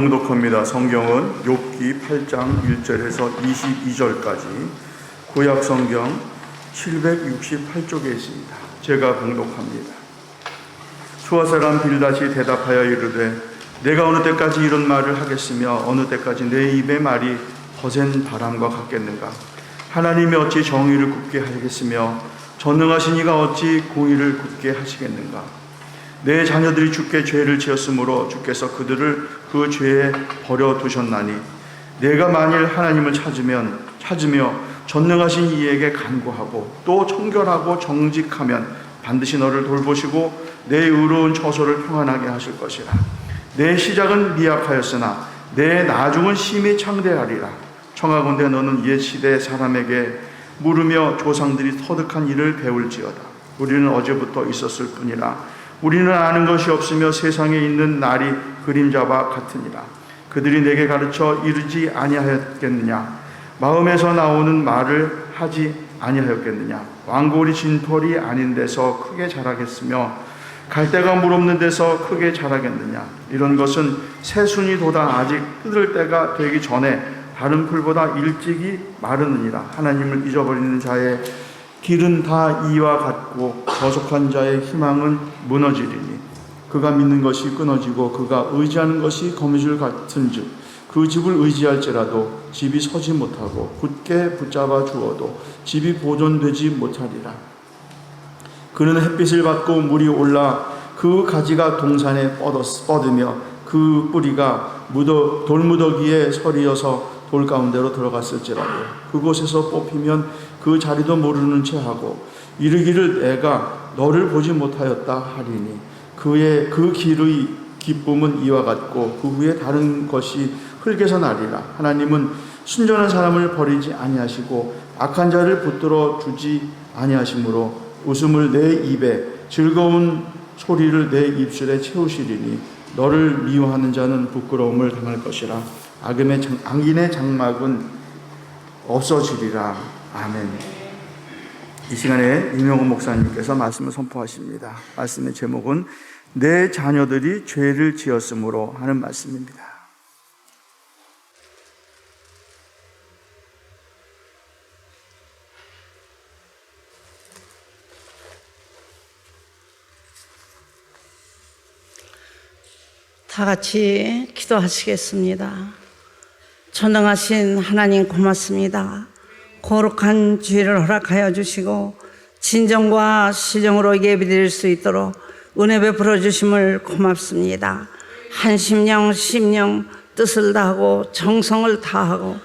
봉독합니다. 성경은 욥기 8장 1절에서 22절까지 구약 성경 768쪽에 있습니다. 제가 봉독합니다. 수아 사람 빌닷이 대답하여 이르되 내가 어느 때까지 이런 말을 하겠으며 어느 때까지 내 입의 말이 거센 바람과 같겠는가. 하나님이 어찌 정의를 굳게 하시겠으며 전능하신 이가 어찌 공의를 굳게 하시겠는가. 내 자녀들이 주께 죄를 지었으므로 주께서 그들을 그 죄에 버려두셨나니 내가 만일 하나님을 찾으며 전능하신 이에게 간구하고 또 청결하고 정직하면 반드시 너를 돌보시고 내 의로운 처소를 평안하게 하실 것이라. 내 시작은 미약하였으나 내 나중은 심히 창대하리라. 청하건대 너는 옛 시대 사람에게 물으며 조상들이 터득한 일을 배울지어다. 우리는 어제부터 있었을 뿐이라. 우리는 아는 것이 없으며 세상에 있는 날이 그림자와 같으니라. 그들이 내게 가르쳐 이르지 아니하였겠느냐. 마음에서 나오는 말을 하지 아니하였겠느냐. 왕골이 진털이 아닌 데서 크게 자라겠으며 갈대가 물 없는 데서 크게 자라겠느냐. 이런 것은 새순이 돋아 아직 뜯을 때가 되기 전에 다른 풀보다 일찍이 마르느니라. 하나님을 잊어버리는 자의 길은 다 이와 같고 거속한 자의 희망은 무너지리니 그가 믿는 것이 끊어지고 그가 의지하는 것이 거미줄 같은즉 그 집을 의지할지라도 집이 서지 못하고 굳게 붙잡아 주어도 집이 보존되지 못하리라. 그는 햇빛을 받고 물이 올라 그 가지가 동산에 뻗으며 그 뿌리가 돌무더기에 서리어서 돌 가운데로 들어갔을지라도 그곳에서 뽑히면 그 자리도 모르는 채 하고 이르기를 내가 너를 보지 못하였다 하리니 그 길의 기쁨은 이와 같고 그 후에 다른 것이 흙에서 나리라. 하나님은 순전한 사람을 버리지 아니하시고 악한 자를 붙들어 주지 아니하시므로 웃음을 내 입에 즐거운 소리를 내 입술에 채우시리니 너를 미워하는 자는 부끄러움을 당할 것이라. 악인의 장막은 없어지리라. 아멘. 이 시간에 임영호 목사님께서 말씀을 선포하십니다. 말씀의 제목은 내 자녀들이 죄를 지었으므로 하는 말씀입니다. 다 같이 기도하시겠습니다. 전능하신 하나님 고맙습니다. 거룩한 주일을 허락하여 주시고 진정과 시정으로 예배드릴 수 있도록 은혜 베풀어 주심을 고맙습니다. 한심령 심령 뜻을 다하고 정성을 다하고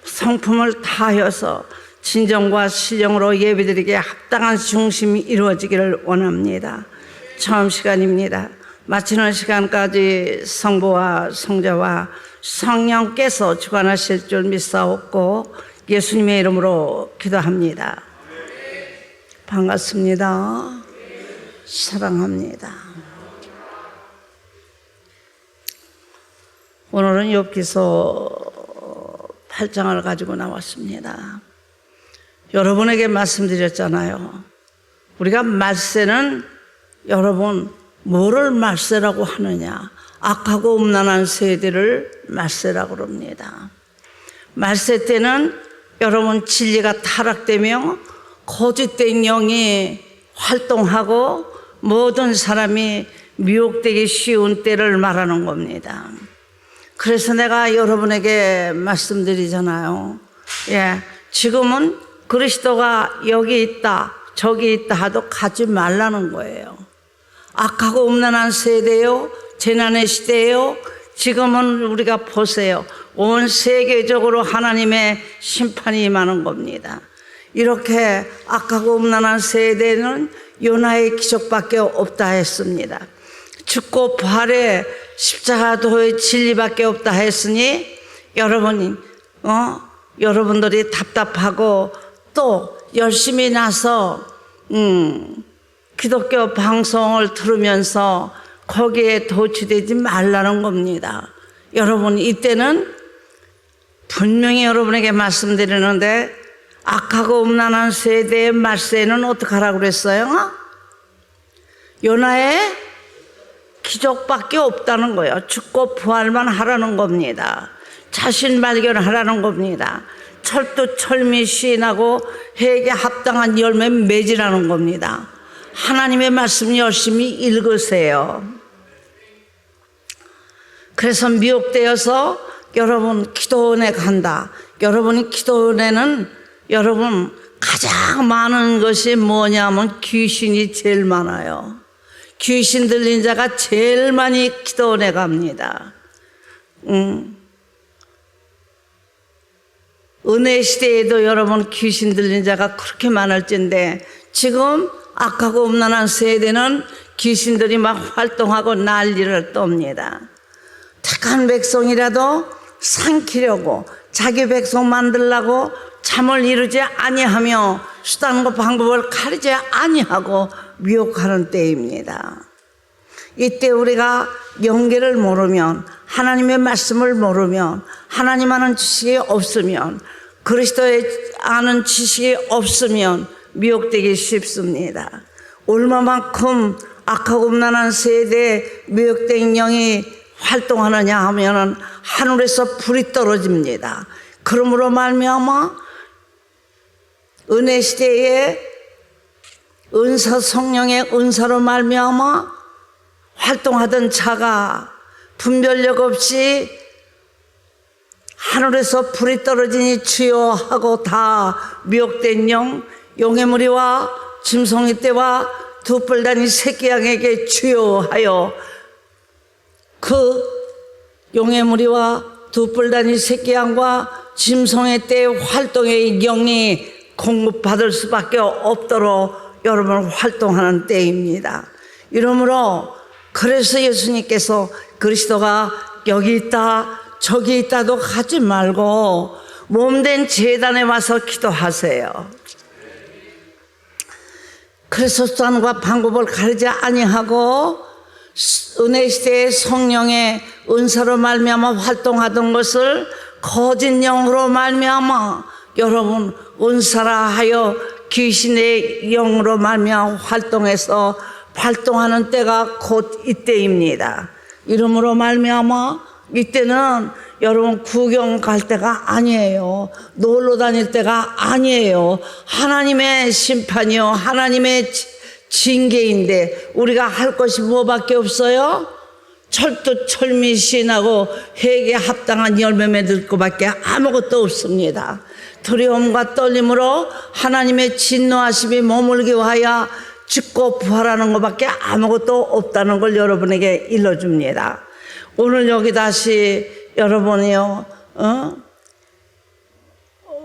성품을 다하여서 진정과 시정으로 예배드리기에 합당한 중심이 이루어지기를 원합니다. 처음 시간입니다. 마치는 시간까지 성부와 성자와 성령께서 주관하실 줄 믿사옵고 예수님의 이름으로 기도합니다. 반갑습니다. 사랑합니다. 오늘은 욥기서 8장을 가지고 나왔습니다. 여러분에게 말씀드렸잖아요. 우리가 말세는 여러분 뭐를 말세라고 하느냐? 악하고 음란한 세대를 말세라고 합니다. 말세 때는 여러분 진리가 타락되며 거짓된 영이 활동하고 모든 사람이 미혹되기 쉬운 때를 말하는 겁니다. 그래서 내가 여러분에게 말씀드리잖아요. 지금은 그리스도가 여기 있다 저기 있다 하도 가지 말라는 거예요. 악하고 음란한 세대요, 재난의 시대요. 지금은 우리가 보세요. 온 세계적으로 하나님의 심판이 임하는 겁니다. 이렇게 악하고 음란한 세대는 요나의 기적밖에 없다 했습니다. 죽고 부활의 십자가도의 진리밖에 없다 했으니 여러분들이 답답하고 또 열심히 나서 기독교 방송을 들으면서 거기에 도취되지 말라는 겁니다. 여러분 이때는 분명히 여러분에게 말씀드리는데 악하고 음란한 세대의 말세는 어떻게 하라고 그랬어요? 요나의 기적밖에 없다는 거예요. 죽고 부활만 하라는 겁니다. 자신 발견하라는 겁니다. 철두철미 시인하고 해에게 합당한 열매 맺으라는 겁니다. 하나님의 말씀 열심히 읽으세요. 그래서 미혹되어서 여러분 기도원에 간다. 여러분이 기도원에는 여러분 가장 많은 것이 뭐냐면 귀신이 제일 많아요. 귀신 들린 자가 제일 많이 기도원에 갑니다. 은혜 시대에도 여러분 귀신 들린 자가 그렇게 많을진데 지금 악하고 음란한 세대는 귀신들이 막 활동하고 난리를 떱니다. 택한 백성이라도 삼키려고 자기 백성 만들려고 잠을 이루지 아니하며 수단과 방법을 가리지 아니하고 미혹하는 때입니다. 이때 우리가 영계를 모르면, 하나님의 말씀을 모르면, 하나님 아는 지식이 없으면, 그리스도의 아는 지식이 없으면 미혹되기 쉽습니다. 얼마만큼 악하고 음란한 세대에 미혹된 영이 활동하느냐 하면은 하늘에서 불이 떨어집니다. 그러므로 말미암아 은혜 시대에 은사 성령의 은사로 말미암아 활동하던 자가 분별력 없이 하늘에서 불이 떨어지니 주여 하고 다 미혹된 영, 용의 무리와 짐승의 떼와 두 뿔다니 새끼 양에게 주여 하여 그 용의 무리와 두 뿔다니 새끼 양과 짐승의 떼 활동의 영이 공급받을 수밖에 없도록 여러분 활동하는 때입니다. 이러므로 그래서 예수님께서 그리스도가 여기 있다 저기 있다도 하지 말고 몸된 제단에 와서 기도하세요. 그래서 수단과 방법을 가리지 아니하고 은혜 시대의 성령의 은사로 말미암아 활동하던 것을 거짓 영으로 말미암아 여러분 은사라 하여 귀신의 영으로 말미암아 활동해서 활동하는 때가 곧 이때입니다. 이러므로 말미암아 이때는 여러분 구경 갈 때가 아니에요. 놀러 다닐 때가 아니에요. 하나님의 심판이요 하나님의 징계인데 우리가 할 것이 뭐밖에 없어요? 철두철미 시인하고 회개에 합당한 열매 맺을 것밖에 아무것도 없습니다. 두려움과 떨림으로 하나님의 진노하심이 머물게 하여 죽고 부활하는 것밖에 아무것도 없다는 걸 여러분에게 일러줍니다. 오늘 여기 다시 여러분이요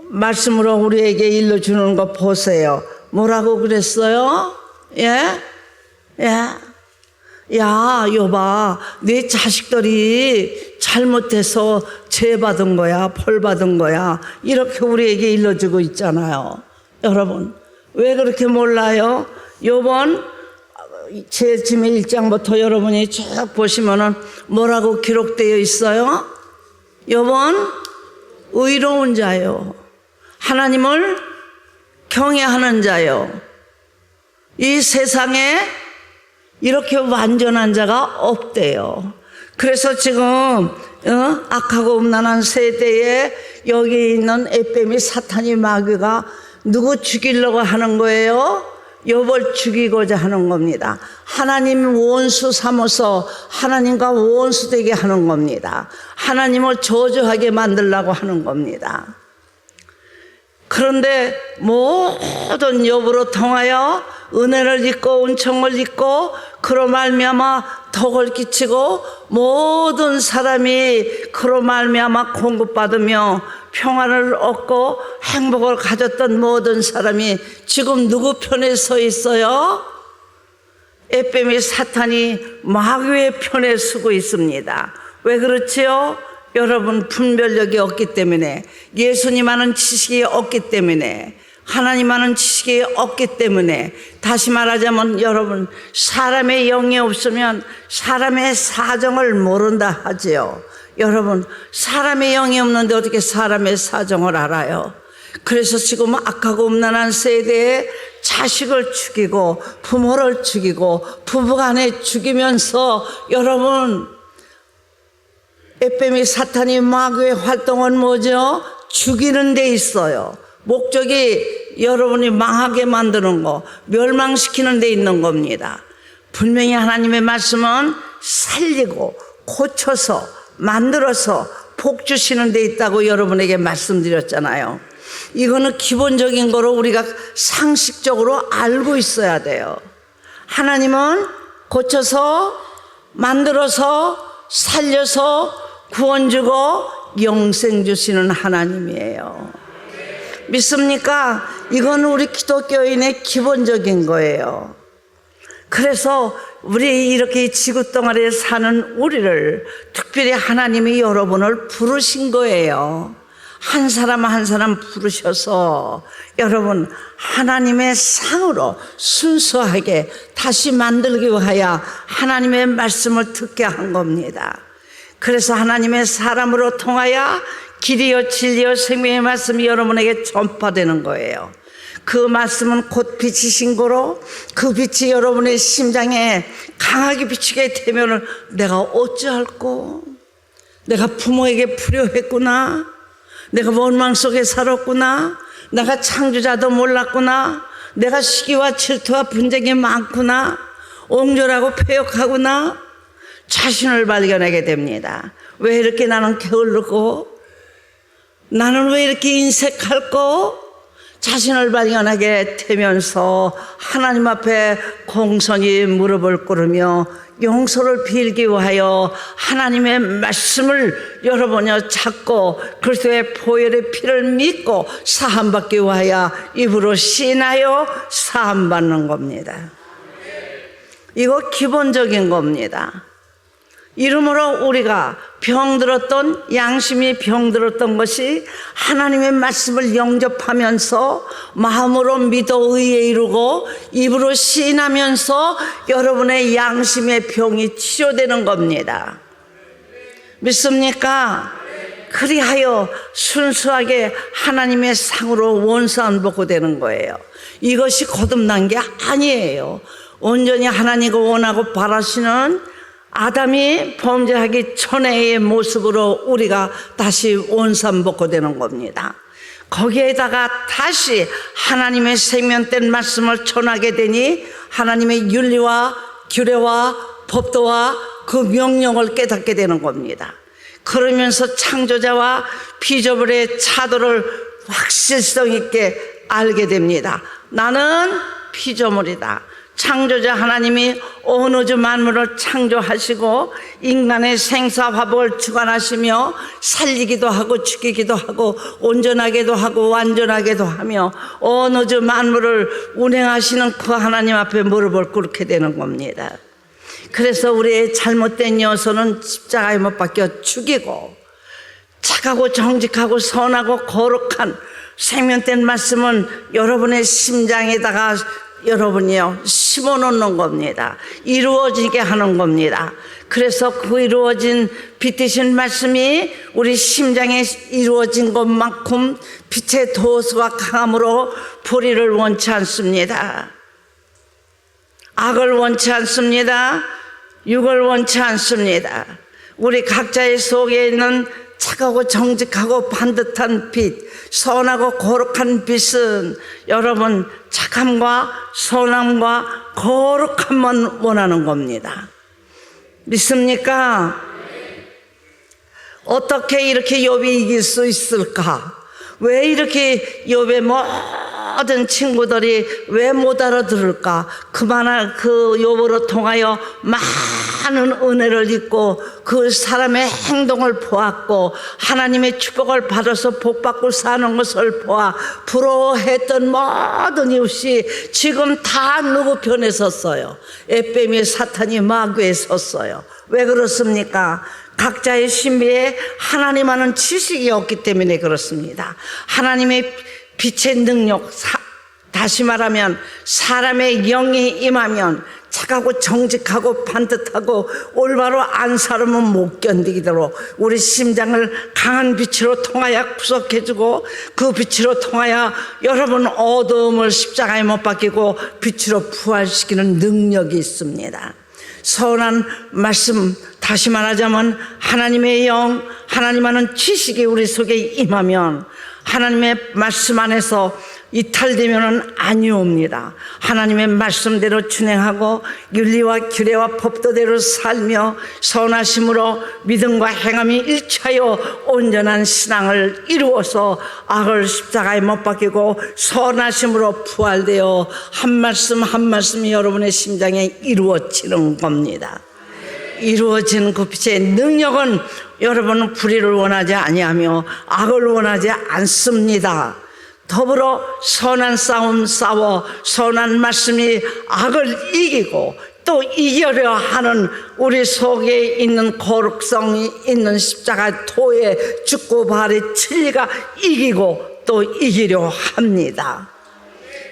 말씀으로 우리에게 일러주는 거 보세요. 뭐라고 그랬어요? 예? 야, 여봐, 네 자식들이 잘못해서 죄 받은 거야, 벌 받은 거야. 이렇게 우리에게 일러주고 있잖아요. 여러분, 왜 그렇게 몰라요? 요번 제짐의 1장부터 여러분이 쭉 보시면은 뭐라고 기록되어 있어요? 요번 의로운 자요. 하나님을 경외하는 자요. 이 세상에 이렇게 완전한 자가 없대요. 그래서 지금 악하고 음란한 세대에 여기 있는 에빼미 사탄이 마귀가 누구 죽이려고 하는 거예요? 욥을 죽이고자 하는 겁니다. 하나님 원수 삼아서 하나님과 원수 되게 하는 겁니다. 하나님을 저주하게 만들려고 하는 겁니다. 그런데 모든 욥으로 통하여 은혜를 입고 은총을 입고 그로 말미암아 덕을 끼치고 모든 사람이 그로 말미암아 공급받으며 평안을 얻고 행복을 가졌던 모든 사람이 지금 누구 편에 서 있어요? 에빼미 사탄이 마귀의 편에 서고 있습니다. 왜 그렇지요? 여러분 분별력이 없기 때문에, 예수님 아는 지식이 없기 때문에, 하나님 아는 지식이 없기 때문에, 다시 말하자면 여러분 사람의 영이 없으면 사람의 사정을 모른다 하지요. 여러분 사람의 영이 없는데 어떻게 사람의 사정을 알아요? 그래서 지금 악하고 음란한 세대에 자식을 죽이고 부모를 죽이고 부부간에 죽이면서 여러분 에빼미 사탄이 마귀의 활동은 뭐죠? 죽이는 데 있어요. 목적이 여러분이 망하게 만드는 거, 멸망시키는 데 있는 겁니다. 분명히 하나님의 말씀은 살리고 고쳐서 만들어서 복 주시는 데 있다고 여러분에게 말씀드렸잖아요. 이거는 기본적인 거로 우리가 상식적으로 알고 있어야 돼요. 하나님은 고쳐서 만들어서 살려서 구원 주고 영생 주시는 하나님이에요. 믿습니까? 이건 우리 기독교인의 기본적인 거예요. 그래서 우리 이렇게 지구 동아리에 사는 우리를 특별히 하나님이 여러분을 부르신 거예요. 한 사람 한 사람 부르셔서 여러분 하나님의 상으로 순수하게 다시 만들기 위하여 하나님의 말씀을 듣게 한 겁니다. 그래서 하나님의 사람으로 통하여 길이요 진리요 생명의 말씀이 여러분에게 전파되는 거예요. 그 말씀은 곧 빛이신 거로 그 빛이 여러분의 심장에 강하게 비추게 되면 내가 어찌할꼬? 내가 부모에게 불효했구나. 내가 원망 속에 살았구나. 내가 창조자도 몰랐구나. 내가 시기와 질투와 분쟁이 많구나. 옹졸하고 패역하구나. 자신을 발견하게 됩니다. 왜 이렇게 나는 게을르고 나는 왜 이렇게 인색할꼬? 자신을 발견하게 되면서 하나님 앞에 공손히 무릎을 꿇으며 용서를 빌기 위하여 하나님의 말씀을 여러분이 잡고 그리스도의 보혈의 피를 믿고 사함받기 위하여 입으로 시인하여 사함받는 겁니다. 이거 기본적인 겁니다. 이러므로 우리가 병들었던 양심이 병들었던 것이 하나님의 말씀을 영접하면서 마음으로 믿어 의에 이루고 입으로 시인하면서 여러분의 양심의 병이 치료되는 겁니다. 믿습니까? 그리하여 순수하게 하나님의 상으로 원수안복고 되는 거예요. 이것이 거듭난 게 아니에요. 온전히 하나님과 원하고 바라시는 아담이 범죄하기 전의 모습으로 우리가 다시 원산복고 되는 겁니다. 거기에다가 다시 하나님의 생명된 말씀을 전하게 되니 하나님의 윤리와 규례와 법도와 그 명령을 깨닫게 되는 겁니다. 그러면서 창조자와 피조물의 차도를 확실성 있게 알게 됩니다. 나는 피조물이다. 창조자 하나님이 온 우주 만물을 창조하시고 인간의 생사화복을 주관하시며 살리기도 하고 죽이기도 하고 온전하게도 하고 완전하게도 하며 온 우주 만물을 운행하시는 그 하나님 앞에 무릎을 꿇게 되는 겁니다. 그래서 우리의 잘못된 여소는 십자가에 못 박혀 죽이고 착하고 정직하고 선하고 거룩한 생명된 말씀은 여러분의 심장에다가 여러분이요 심어 놓는 겁니다. 이루어지게 하는 겁니다. 그래서 그 이루어진 빛이신 말씀이 우리 심장에 이루어진 것만큼 빛의 도수가 강함으로 불의를 원치 않습니다. 악을 원치 않습니다. 육을 원치 않습니다. 우리 각자의 속에 있는 착하고 정직하고 반듯한 빛, 선하고 거룩한 빛은 여러분 착함과 선함과 거룩함만 원하는 겁니다. 믿습니까? 어떻게 이렇게 욥이 이길 수 있을까? 왜 이렇게 욥의 모든 친구들이 왜 못 알아들을까? 그만한 그 욥으로 통하여 많은 은혜를 입고 그 사람의 행동을 보았고 하나님의 축복을 받아서 복받고 사는 것을 보아 부러워했던 모든 이웃이 지금 다 누구 편에 섰어요? 에빼미 사탄이 마귀에 섰어요. 왜 그렇습니까? 각자의 신비에 하나님과는 지식이 없기 때문에 그렇습니다. 하나님의 빛의 능력, 다시 말하면 사람의 영이 임하면 착하고 정직하고 반듯하고 올바로 안 살으면 못 견디도록 우리 심장을 강한 빛으로 통하여 구속해주고 그 빛으로 통하여 여러분 어두움을 십자가에 못 박히고 빛으로 부활시키는 능력이 있습니다. 선한 말씀, 다시 말하자면 하나님의 영, 하나님 하는 지식이 우리 속에 임하면 하나님의 말씀 안에서 이탈되면은 아니옵니다. 하나님의 말씀대로 준행하고 윤리와 규례와 법도대로 살며 선하심으로 믿음과 행함이 일치하여 온전한 신앙을 이루어서 악을 십자가에 못 박히고 선하심으로 부활되어 한 말씀 한 말씀이 여러분의 심장에 이루어지는 겁니다. 이루어진 그 빛의 능력은 여러분은 불의를 원하지 아니하며 악을 원하지 않습니다. 더불어 선한 싸움 싸워 선한 말씀이 악을 이기고 또 이기려 하는 우리 속에 있는 거룩성이 있는 십자가 도에 죽고 부활의 진리가 이기고 또 이기려 합니다.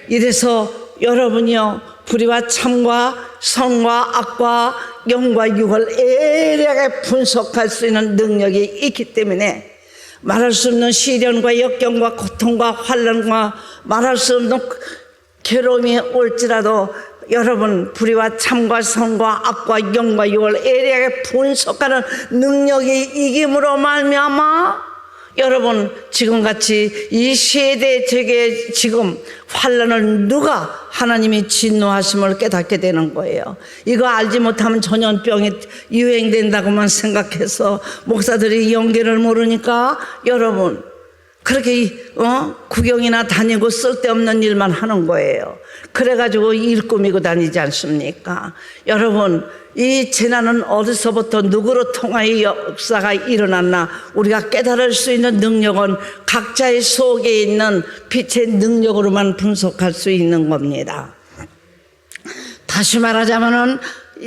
이래서 여러분이요 불의와 참과 선과 악과 영과 육을 예리하게 분석할 수 있는 능력이 있기 때문에 말할 수 없는 시련과 역경과 고통과 환난과 말할 수 없는 괴로움이 올지라도 여러분 불의와 참과 선과 악과 영과 육을 예리하게 분석하는 능력이 이김으로 말미암아 여러분 지금같이 이 세대 되게 지금 환난을 누가 하나님이 진노하심을 깨닫게 되는 거예요. 이거 알지 못하면 전염병이 유행된다고만 생각해서 목사들이 연계를 모르니까 여러분 그렇게 구경이나 다니고 쓸데없는 일만 하는 거예요. 그래가지고 일 꾸미고 다니지 않습니까? 여러분 이 재난은 어디서부터 누구로 통하여 역사가 일어났나 우리가 깨달을 수 있는 능력은 각자의 속에 있는 빛의 능력으로만 분석할 수 있는 겁니다. 다시 말하자면은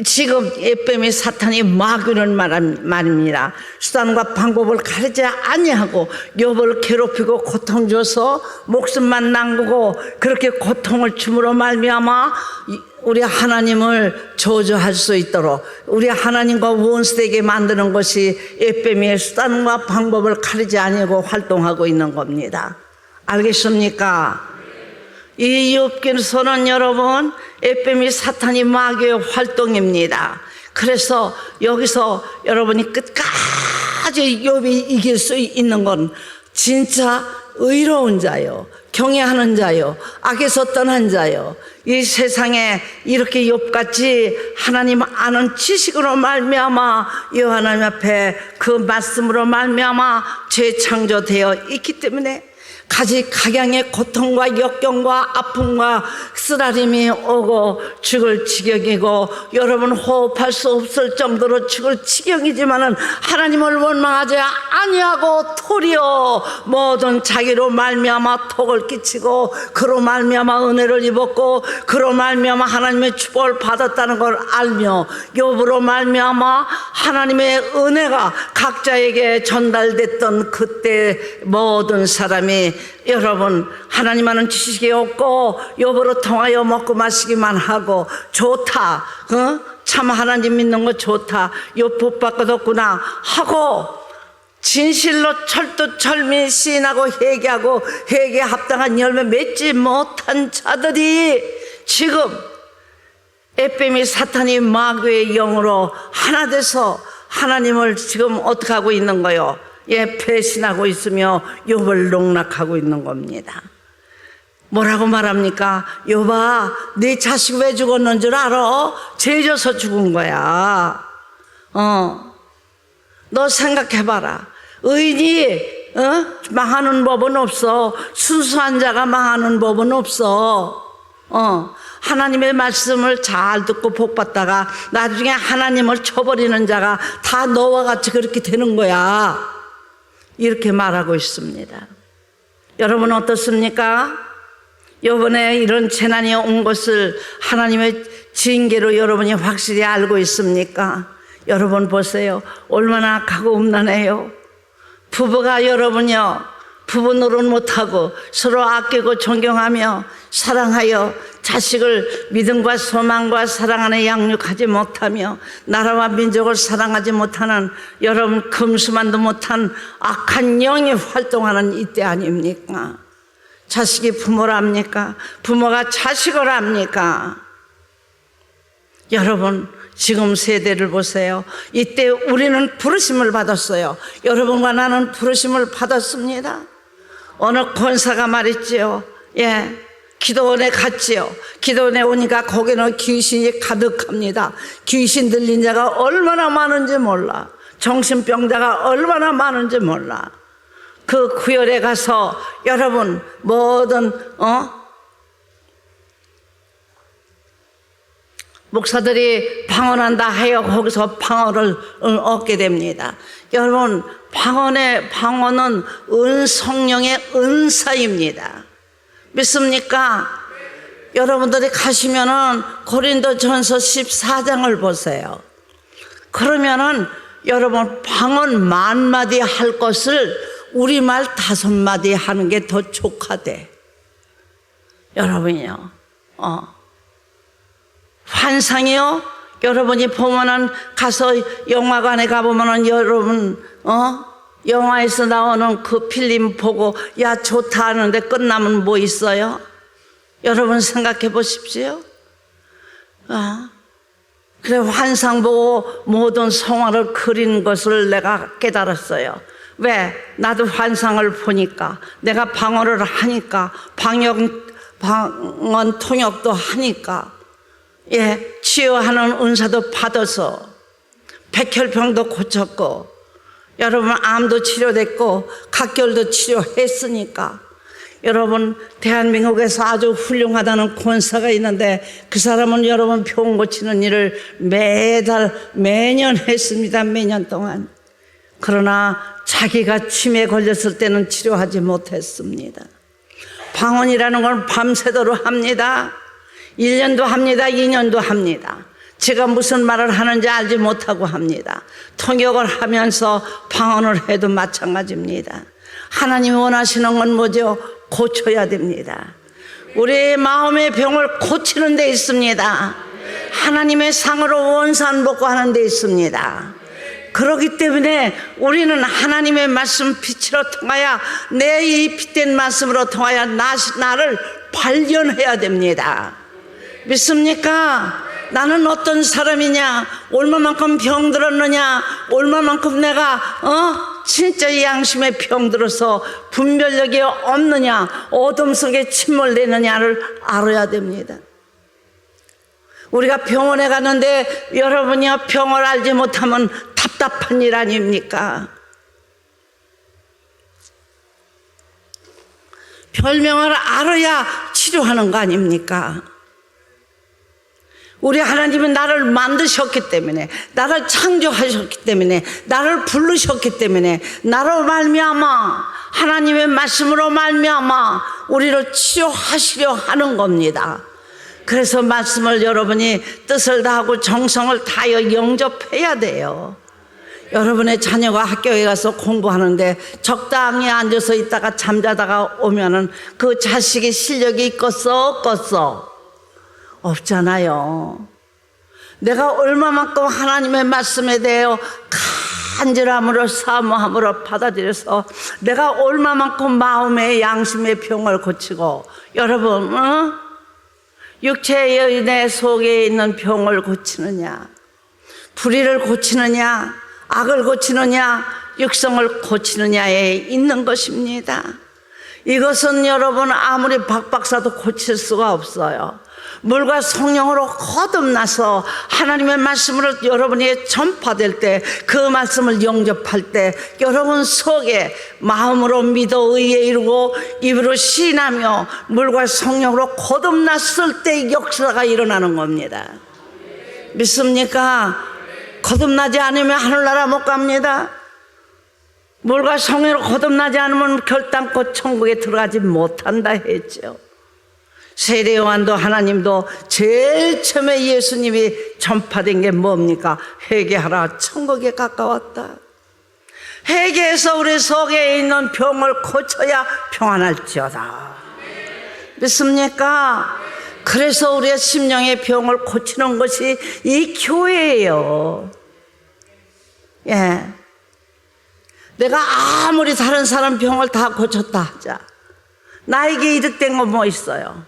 지금 에뱀이 사탄이 마귀는 말입니다. 수단과 방법을 가리지 아니하고 욥을 괴롭히고 고통 줘서 목숨만 남기고 그렇게 고통을 줌으로 말미암아 우리 하나님을 저주할 수 있도록 우리 하나님과 원수되게 만드는 것이 에뱀의 수단과 방법을 가리지 아니하고 활동하고 있는 겁니다. 알겠습니까? 이 욥기서는 여러분 에뱀이 사탄이 마귀의 활동입니다. 그래서 여기서 여러분이 끝까지 욥이 이길 수 있는 건 진짜 의로운 자요, 경외하는 자요, 악에서 떠난 자요. 이 세상에 이렇게 욥같이 하나님 아는 지식으로 말미암아 이 하나님 앞에 그 말씀으로 말미암아 재창조되어 있기 때문에 각양의 고통과 역경과 아픔과 쓰라림이 오고 죽을 지경이고 여러분 호흡할 수 없을 정도로 죽을 지경이지만은 하나님을 원망하지 아니하고 도리어 모든 자기로 말미암아 톡을 끼치고 그로 말미암아 은혜를 입었고 그로 말미암아 하나님의 축복을 받았다는 걸 알며 욥으로 말미암아 하나님의 은혜가 각자에게 전달됐던 그때 모든 사람이 여러분 하나님 아는 지식이 없고 욥으로 통하여 먹고 마시기만 하고 좋다, 참 하나님 믿는 거 좋다, 욥 복 받거든구나 하고 진실로 철두철미 시인하고 회개하고 회개에 합당한 열매 맺지 못한 자들이 지금 에뱀이 사탄이 마귀의 영으로 하나 돼서 하나님을 지금 어떻게 하고 있는 거요? 배신하고 있으며 욥을 농락하고 있는 겁니다. 뭐라고 말합니까? 욥아, 네 자식 왜 죽었는 줄 알아? 죄져서 죽은 거야. 너 생각해봐라. 의인이 망하는 법은 없어. 순수한 자가 망하는 법은 없어. 하나님의 말씀을 잘 듣고 복받다가 나중에 하나님을 쳐버리는 자가 다 너와 같이 그렇게 되는 거야. 이렇게 말하고 있습니다. 여러분 어떻습니까? 이번에 이런 재난이 온 것을 하나님의 징계로 여러분이 확실히 알고 있습니까? 여러분 보세요. 얼마나 가고음란해요. 부부가 여러분요 부부 노릇 못하고 서로 아끼고 존경하며 사랑하여 자식을 믿음과 소망과 사랑 안에 양육하지 못하며 나라와 민족을 사랑하지 못하는 여러분 금수만도 못한 악한 영이 활동하는 이때 아닙니까? 자식이 부모를 합니까? 부모가 자식을 합니까? 여러분 지금 세대를 보세요. 이때 우리는 부르심을 받았어요. 여러분과 나는 부르심을 받았습니다. 어느 권사가 말했지요. 기도원에 갔지요. 기도원에 오니까 거기는 귀신이 가득합니다. 귀신 들린 자가 얼마나 많은지 몰라. 정신병자가 얼마나 많은지 몰라. 그 구열에 가서 여러분 뭐든 목사들이 방언한다 하여 거기서 방언을 얻게 됩니다. 여러분 방언은 성령의 은사입니다. 믿습니까? 여러분들이 가시면은 고린도전서 14장을 보세요. 그러면은 여러분 방언 10,000마디 할 것을 우리말 5마디 하는 게 더 족하대. 여러분이요. 환상이요. 여러분이 보면은 가서 영화관에 가보면은 여러분 영화에서 나오는 그 필름 보고 야 좋다 하는데 끝나면 뭐 있어요? 여러분 생각해 보십시오. 그래 환상 보고 모든 성화를 그린 것을 내가 깨달았어요. 왜? 나도 환상을 보니까 내가 방언을 하니까 방언 통역도 하니까 치유하는 은사도 받아서 백혈병도 고쳤고 여러분 암도 치료됐고 각결도 치료했으니까 여러분 대한민국에서 아주 훌륭하다는 권사가 있는데 그 사람은 여러분 병 고치는 일을 매년 했습니다. 매년 동안. 그러나 자기가 치매에 걸렸을 때는 치료하지 못했습니다. 방언이라는 건 밤새도록 합니다. 1년도 합니다. 2년도 합니다. 제가 무슨 말을 하는지 알지 못하고 합니다. 통역을 하면서 방언을 해도 마찬가지입니다. 하나님이 원하시는 건 뭐죠? 고쳐야 됩니다. 우리의 마음의 병을 고치는 데 있습니다. 하나님의 상으로 원산복구 하는 데 있습니다. 그렇기 때문에 우리는 하나님의 말씀 빛으로 통하여 내 이 빛된 말씀으로 통하여 나를 발견해야 됩니다. 믿습니까? 나는 어떤 사람이냐, 얼마만큼 병들었느냐, 얼마만큼 내가 진짜 이 양심에 병들어서 분별력이 없느냐, 어둠 속에 침몰되느냐를 알아야 됩니다. 우리가 병원에 갔는데 여러분이요 병을 알지 못하면 답답한 일 아닙니까? 별명을 알아야 치료하는 거 아닙니까? 우리 하나님은 나를 만드셨기 때문에, 나를 창조하셨기 때문에, 나를 부르셨기 때문에 나로 말미암아 하나님의 말씀으로 말미암아 우리를 치료하시려 하는 겁니다. 그래서 말씀을 여러분이 뜻을 다하고 정성을 다하여 영접해야 돼요. 여러분의 자녀가 학교에 가서 공부하는데 적당히 앉아서 있다가 잠자다가 오면은 그 자식의 실력이 있겠어 없겠어? 없잖아요. 내가 얼마만큼 하나님의 말씀에 대하여 간절함으로 사모함으로 받아들여서 내가 얼마만큼 마음의 양심의 병을 고치고 여러분 육체의 내 속에 있는 병을 고치느냐, 불의를 고치느냐, 악을 고치느냐, 육성을 고치느냐에 있는 것입니다. 이것은 여러분 아무리 박 박사도 고칠 수가 없어요. 물과 성령으로 거듭나서 하나님의 말씀으로 여러분이 전파될 때, 그 말씀을 영접할 때 여러분 속에 마음으로 믿어 의에 이루고 입으로 시인하며 물과 성령으로 거듭났을 때 역사가 일어나는 겁니다. 믿습니까? 거듭나지 않으면 하늘나라 못 갑니다. 물과 성령으로 거듭나지 않으면 결단코 천국에 들어가지 못한다 했죠. 세례 요한도 하나님도 제일 처음에 예수님이 전파된 게 뭡니까? 회개하라, 천국에 가까웠다. 회개해서 우리 속에 있는 병을 고쳐야 평안할지어다. 믿습니까? 그래서 우리의 심령의 병을 고치는 것이 이 교회예요. 예. 내가 아무리 다른 사람 병을 다 고쳤다 하자, 나에게 이득된 건 뭐 있어요?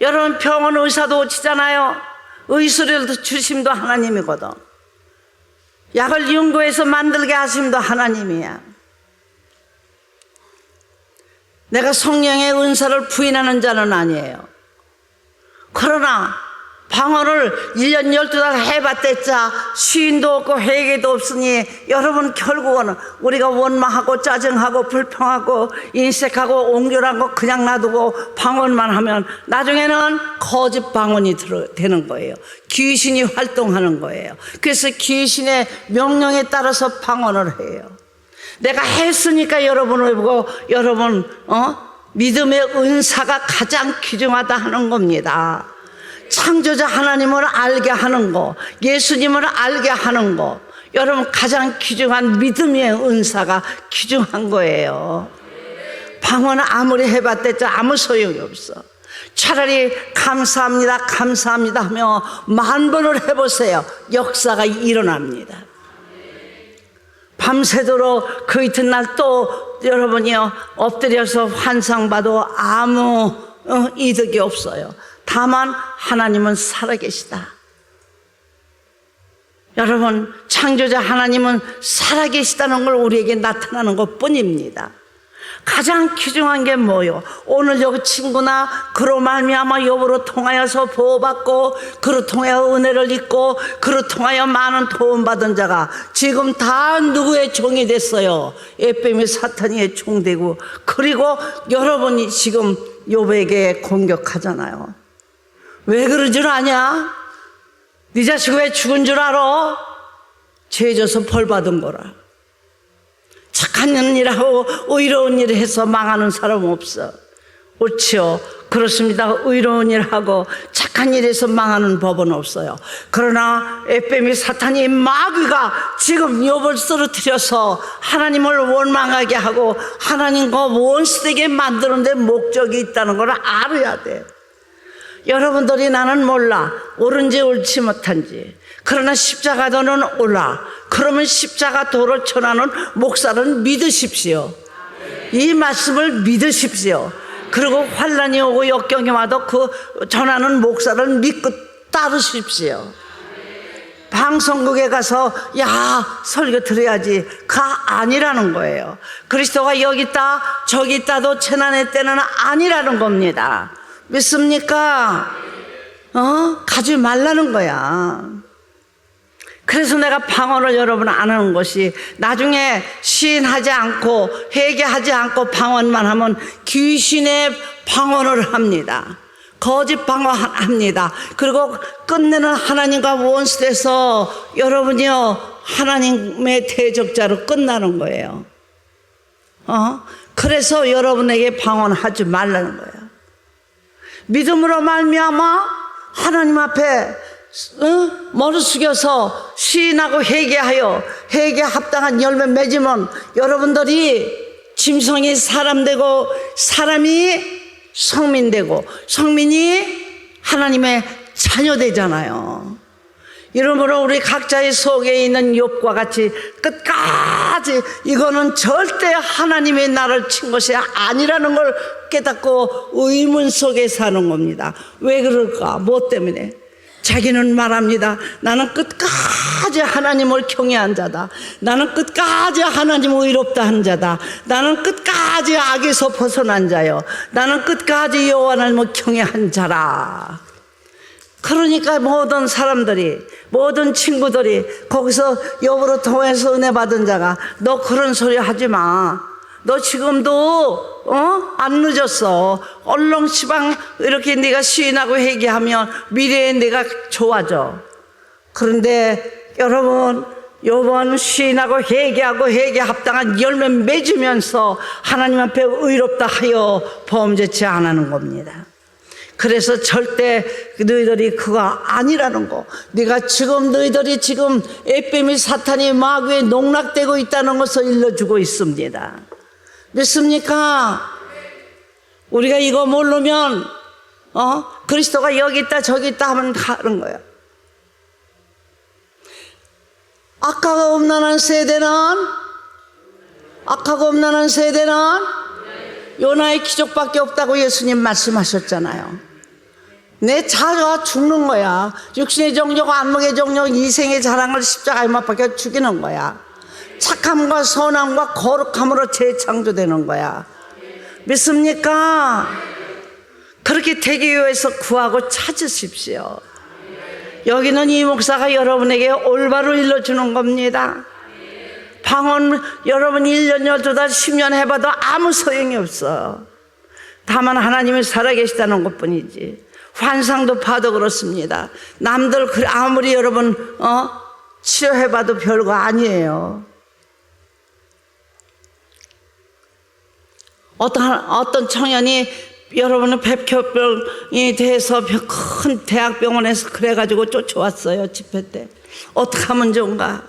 여러분, 병은 의사도 고치잖아요. 의술을 주심도 하나님이거든. 약을 연구해서 만들게 하심도 하나님이야. 내가 성령의 은사를 부인하는 자는 아니에요. 그러나 방언을 1년 12달 해봤댔자 시인도 없고 회개도 없으니 여러분, 결국은 우리가 원망하고 짜증하고 불평하고 인색하고 옹졸한 거 그냥 놔두고 방언만 하면 나중에는 거짓 방언이 되는 거예요. 귀신이 활동하는 거예요. 그래서 귀신의 명령에 따라서 방언을 해요. 내가 했으니까 여러분을 보고 여러분 믿음의 은사가 가장 귀중하다 하는 겁니다. 창조자 하나님을 알게 하는 거, 예수님을 알게 하는 거, 여러분 가장 귀중한 믿음의 은사가 귀중한 거예요. 방언을 아무리 해봤댔자 아무 소용이 없어. 차라리 감사합니다 감사합니다 하며 10,000번을 해보세요. 역사가 일어납니다. 밤새도록 그 이튿날 또 여러분이요 엎드려서 환상봐도 아무 이득이 없어요. 다만 하나님은 살아계시다. 여러분, 창조자 하나님은 살아계시다는 걸 우리에게 나타나는 것 뿐입니다. 가장 귀중한 게 뭐요? 오늘 여기 친구나 그로 말미암아 여부로 통하여서 보호받고 그로 통하여 은혜를 입고 그로 통하여 많은 도움받은 자가 지금 다 누구의 종이 됐어요? 에뱀이 사탄의 종되고, 그리고 여러분이 지금 욥에게 공격하잖아요. 왜 그런 줄 아냐? 네 자식 왜 죽은 줄 알아? 죄져서 벌 받은 거라. 착한 일하고 의로운 일을 해서 망하는 사람은 없어. 옳지요. 그렇습니다. 의로운 일하고 착한 일에서 망하는 법은 없어요. 그러나 에뱀이 사탄이 마귀가 지금 욥을 쓰러뜨려서 하나님을 원망하게 하고 하나님과 원수되게 만드는 데 목적이 있다는 걸 알아야 돼. 여러분들이 나는 몰라, 옳은지 옳지 못한지, 그러나 십자가도는 옳아. 그러면 십자가 도를 전하는 목사는 믿으십시오. 이 말씀을 믿으십시오. 그리고 환난이 오고 역경이 와도 그 전하는 목사를 믿고 따르십시오. 방송국에 가서 야 설교 들어야지, 가 아니라는 거예요. 그리스도가 여기 있다 저기 있다도 재난의 때는 아니라는 겁니다. 믿습니까? 가지 말라는 거야. 그래서 내가 방언을 여러분 안 하는 것이, 나중에 시인하지 않고 회개하지 않고 방언만 하면 귀신의 방언을 합니다. 거짓 방언합니다. 그리고 끝내는 하나님과 원수돼서 여러분이요 하나님의 대적자로 끝나는 거예요. 그래서 여러분에게 방언하지 말라는 거예요. 믿음으로 말미암아 하나님 앞에 머리 숙여서 시인하고 회개하여 회개 합당한 열매 맺으면 여러분들이 짐승이 사람 되고 사람이 성민 되고 성민이 하나님의 자녀 되잖아요. 이러므로 우리 각자의 속에 있는 욥과 같이 끝까지 이거는 절대 하나님의 나를 친 것이 아니라는 걸 깨닫고 의문 속에 사는 겁니다. 왜 그럴까? 뭐 때문에? 자기는 말합니다. 나는 끝까지 하나님을 경외한 자다. 나는 끝까지 하나님 의롭다 한 자다. 나는 끝까지 악에서 벗어난 자요. 나는 끝까지 여호와 하나님을 경외한 자라. 그러니까 모든 사람들이, 모든 친구들이 거기서 욥으로 통해서 은혜 받은 자가 너 그런 소리 하지 마. 너 지금도 안 늦었어. 얼렁시방 이렇게 네가 시인하고 회개하면 미래에 네가 좋아져. 그런데 여러분, 욥은 시인하고 회개하고 회개 합당한 열매 맺으면서 하나님 앞에 의롭다 하여 범죄치 안 하는 겁니다. 그래서 절대 너희들이 그거 아니라는 거, 네가 지금 너희들이 지금 에뱀이 사탄이 마귀에 농락되고 있다는 것을 일러주고 있습니다. 믿습니까? 우리가 이거 모르면 그리스도가 여기 있다 저기 있다 하면 다른 거야. 악하고 음란한 세대는 요나의 기적밖에 없다고 예수님 말씀하셨잖아요. 내 자아가 죽는 거야. 육신의 정욕, 안목의 정욕, 이생의 자랑을 십자가에 못 박혀 죽이는 거야. 착함과 선함과 거룩함으로 재창조되는 거야. 믿습니까? 그렇게 되기 위해서 구하고 찾으십시오. 여기는 이 목사가 여러분에게 올바로 일러주는 겁니다. 방언 여러분 1년, 12달, 10년 해봐도 아무 소용이 없어. 다만 하나님이 살아계시다는 것뿐이지. 환상도 봐도 그렇습니다. 남들 아무리 여러분 치료해봐도 별거 아니에요. 어떤 청년이 여러분은 백혈병이 돼서 큰 대학병원에서 그래가지고 쫓아왔어요. 집회 때. 어떻게 하면 좋은가?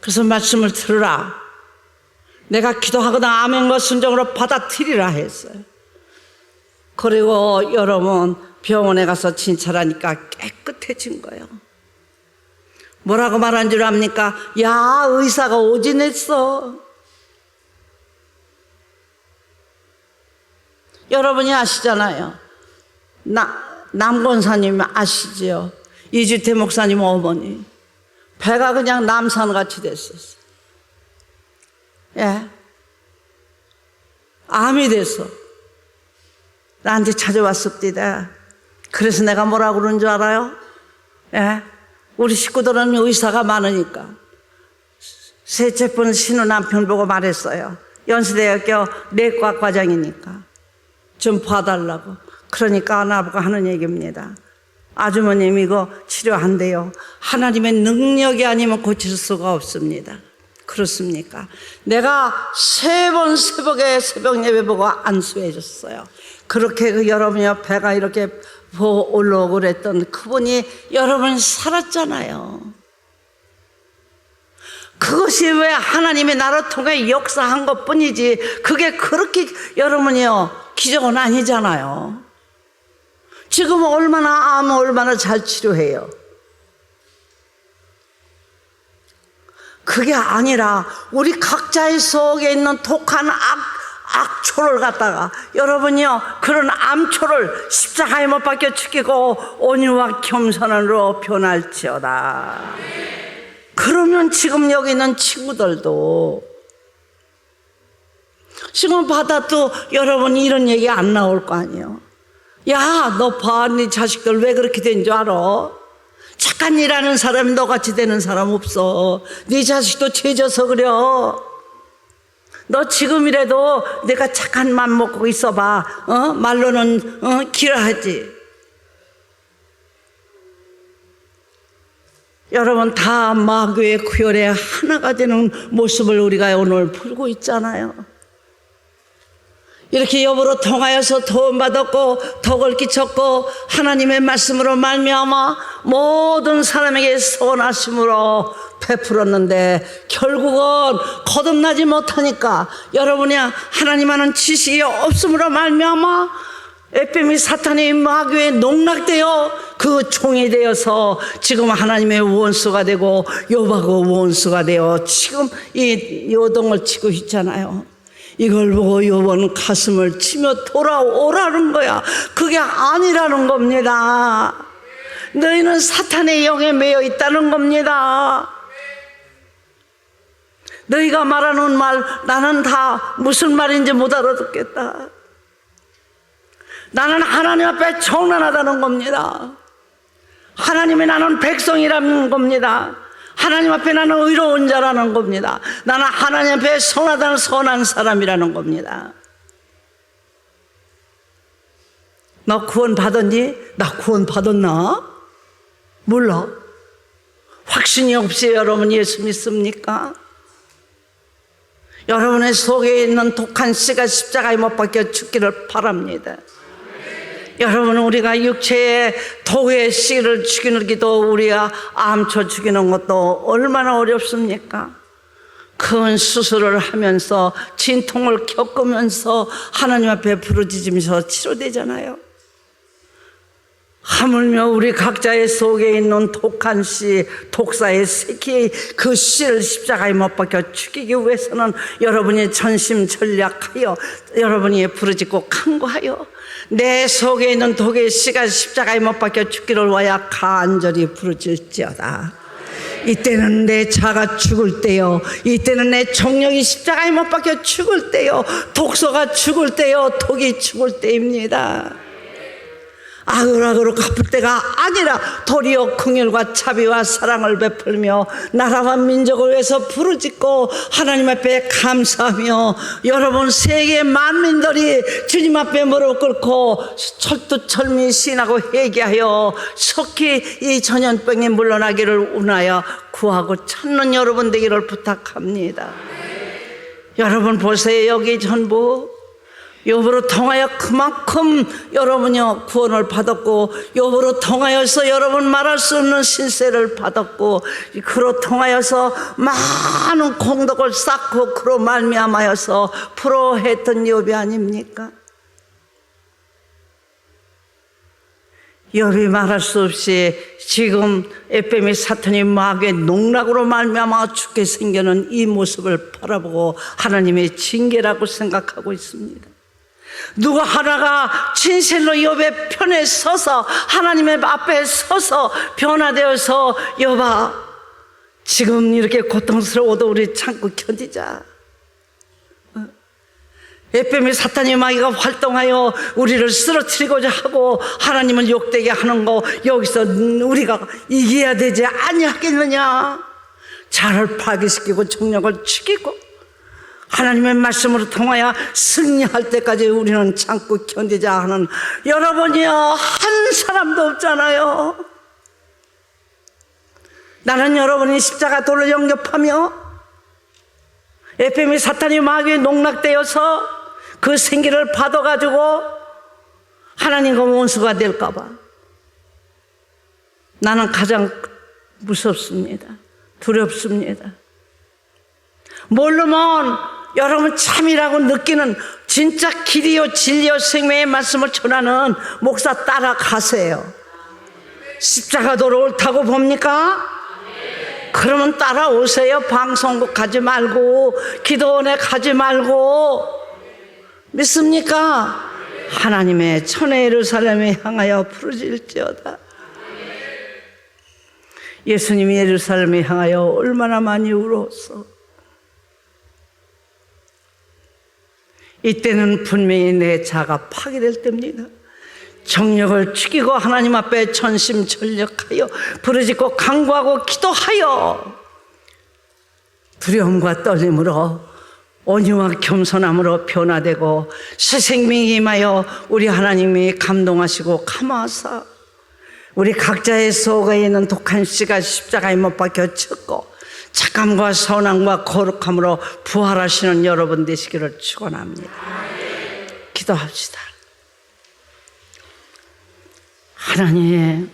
그래서 말씀을 들으라. 내가 기도하거나 아멘과 순종으로 받아들이라 했어요. 그리고 여러분 병원에 가서 진찰하니까 깨끗해진 거예요. 뭐라고 말한 줄 압니까? 야, 의사가 오진했어. 여러분이 아시잖아요. 남권사님 아시지요? 이주태 목사님 어머니. 배가 그냥 남산같이 됐었어. 예. 암이 돼서 나한테 찾아왔습니다. 그래서 내가 뭐라고 그러는 줄 알아요? 예. 우리 식구들은 의사가 많으니까. 셋째 번 신우 남편 보고 말했어요. 연세대학교 내과 과장이니까 좀 봐달라고. 그러니까 나보고 하는 얘기입니다. 아주머님 이거 치료한대요. 하나님의 능력이 아니면 고칠 수가 없습니다. 그렇습니까? 내가 3번 새벽 예배 보고 안수해 줬어요. 그렇게 여러분이 배가 이렇게 올라오고 그랬던 그분이 여러분 살았잖아요. 그것이 왜 하나님이 나를 통해 역사한 것 뿐이지, 그게 그렇게 여러분이요 기적은 아니잖아요. 지금 얼마나 잘 치료해요. 그게 아니라 우리 각자의 속에 있는 독한 악초를 갖다가 여러분이요 그런 암초를 십자가에 못 박혀 죽이고 온유와 겸손으로 변할지어다. 그러면 지금 여기 있는 친구들도 지금 받아도 여러분 이런 얘기 안 나올 거 아니에요. 야, 너 봐, 네 자식들 왜 그렇게 된 줄 알아? 착한 일 하는 사람이 너같이 되는 사람 없어. 네 자식도 죄져서 그려. 너 지금이라도 내가 착한 맘 먹고 있어봐. 말로는 길어하지. 여러분 다 마귀의 구열에 하나가 되는 모습을 우리가 오늘 보고 있잖아요. 이렇게 여보로 통하여서 도움받았고 덕을 끼쳤고 하나님의 말씀으로 말미암아 모든 사람에게 선하심으로 베풀었는데 결국은 거듭나지 못하니까 여러분이 하나님 아는 지식이 없음으로 말미암아 에페미 사탄이 마귀에 농락되어 그 종이 되어서 지금 하나님의 원수가 되고 욥하고 원수가 되어 지금 이 요동을 치고 있잖아요. 이걸 보고 욥은 가슴을 치며 돌아오라는 거야. 그게 아니라는 겁니다. 너희는 사탄의 영에 매여 있다는 겁니다. 너희가 말하는 말 나는 다 무슨 말인지 못 알아듣겠다. 나는 하나님 앞에 청란하다는 겁니다. 하나님이 나는 백성이라는 겁니다. 하나님 앞에 나는 의로운 자라는 겁니다. 나는 하나님 앞에 선하다는 선한 사람이라는 겁니다. 너 구원 받았니? 나 구원 받았나? 몰라. 확신이 없이 여러분 예수 믿습니까? 여러분의 속에 있는 독한 씨가 십자가에 못 박혀 죽기를 바랍니다. 여러분 우리가 육체의 독의 씨를 죽이는 기도, 우리가 암초 죽이는 것도 얼마나 어렵습니까? 큰 수술을 하면서 진통을 겪으면서 하나님 앞에 부르짖으면서 치료되잖아요. 하물며 우리 각자의 속에 있는 독한 씨, 독사의 새끼, 그 씨를 십자가에 못 박혀 죽이기 위해서는 여러분이 전심전략하여 여러분이 부르짖고 간구하여 내 속에 있는 독의 씨가 십자가에 못 박혀 죽기를 위하여 간절히 부르짖을지어다. 이때는 내 자가 죽을 때요, 이때는 내 정력이 십자가에 못 박혀 죽을 때요, 독소가 죽을 때요, 독이 죽을 때입니다. 악으로 갚을 때가 아니라 도리어 긍휼과 자비와 사랑을 베풀며 나라와 민족을 위해서 부르짖고 하나님 앞에 감사하며 여러분 세계 만민들이 주님 앞에 무릎 꿇고 철두철미 시인하고 회개하여 속히 이 전염병이 물러나기를 원하여 구하고 찾는 여러분 되기를 부탁합니다. 여러분 보세요. 여기 전부 여부로 통하여 그만큼 여러분이 구원을 받았고, 여부로 통하여서 여러분 말할 수 없는 신세를 받았고, 그로 통하여서 많은 공덕을 쌓고 그로 말미암아서 부러워했던 욥이 아닙니까? 욥이 말할 수 없이 지금 에페미 사탄이 마귀의 농락으로 말미암아 죽게 생겨는 이 모습을 바라보고 하나님의 징계라고 생각하고 있습니다. 누가 하나가 진실로 욥의 편에 서서 하나님의 앞에 서서 변화되어서 욥아 지금 이렇게 고통스러워도 우리 참고 견디자. 에페미 사탄이 마귀가 활동하여 우리를 쓰러뜨리고자 하고 하나님을 욕되게 하는 거 여기서 우리가 이겨야 되지 아니하겠느냐. 자를 파괴시키고 정력을 죽이고 하나님의 말씀으로 통하여 승리할 때까지 우리는 참고 견디자 하는 여러분이요 한 사람도 없잖아요. 나는 여러분이 십자가 돌을 영접하며 에페미 사탄이 마귀에 농락되어서 그 생기를 받아가지고 하나님과 원수가 될까봐 나는 가장 무섭습니다. 두렵습니다. 모르면 여러분 참이라고 느끼는 진짜 길이요 진리요 생명의 말씀을 전하는 목사 따라가세요. 십자가 도로 옳다고 봅니까? 그러면 따라오세요. 방송국 가지 말고 기도원에 가지 말고. 믿습니까? 하나님의 천의 예루살렘에 향하여 부르짖을지어다. 예수님이 예루살렘에 향하여 얼마나 많이 울었어. 이때는 분명히 내 자가 파괴될 때입니다. 정력을 죽이고 하나님 앞에 전심전력하여 부르짖고 간구하고 기도하여 두려움과 떨림으로 온유와 겸손함으로 변화되고 새 생명이 임하여 우리 하나님이 감동하시고 감화하사 우리 각자의 속에 있는 독한 씨가 십자가에 못 박혀 죽고 착함과 선함과 거룩함으로 부활하시는 여러분 되시기를 축원합니다. 기도합시다. 하나님,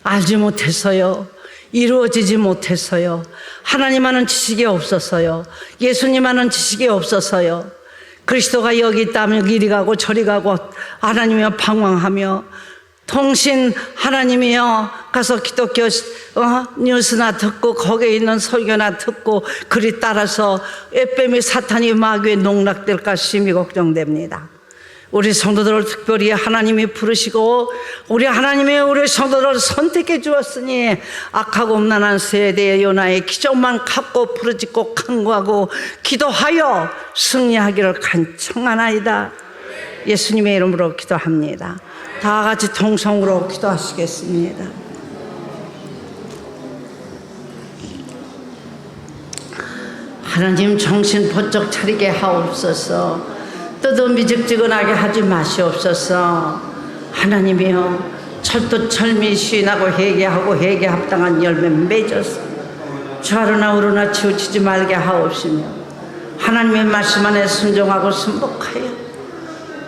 알지 못해서요, 이루어지지 못해서요, 하나님 아는 지식이 없어서요, 예수님 아는 지식이 없어서요, 그리스도가 여기 있다면 이리 가고 저리 가고 하나님이여 방황하며 통신 하나님이여 가서 기독교 뉴스나 듣고 거기에 있는 설교나 듣고 그리 따라서 에페미 사탄이 마귀에 농락될까 심히 걱정됩니다. 우리 성도들을 특별히 하나님이 부르시고 우리 하나님이 우리 성도들을 선택해 주었으니 악하고 음란한 세대의 요나의 기적만 갖고 부르짖고 간구하고 기도하여 승리하기를 간청하나이다. 예수님의 이름으로 기도합니다. 다 같이 통성으로 기도하시겠습니다. 하나님 정신 번쩍 차리게 하옵소서. 뜨뜻미직지근하게 하지 마시옵소서. 하나님이여 철두철미 시인하고 회개하고 회개 합당한 열매 맺어서 좌로나 우로나 치우치지 말게 하옵시며 하나님의 말씀 안에 순종하고 순복하여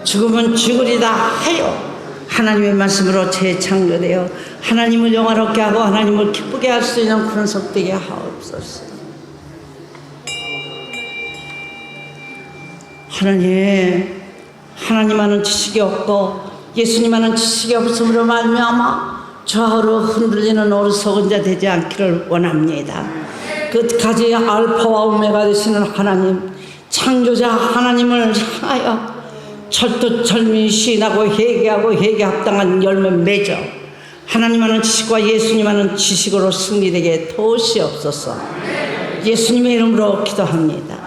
죽으면 죽으리다 하여 하나님의 말씀으로 재창조되어 하나님을 영화롭게 하고 하나님을 기쁘게 할 수 있는 그런 속되게 하옵소서. 하나님만은 지식이 없고 예수님만은 지식이 없음으로 말미암아 좌우로 흔들리는 어리석은 자 되지 않기를 원합니다. 끝까지 알파와 오메가 되시는 하나님, 창조자 하나님을 향하여 철두철미 시인하고 회개하고 회개 합당한 열매 맺어 하나님만은 지식과 예수님만은 지식으로 승리되게 도시옵소서. 예수님의 이름으로 기도합니다.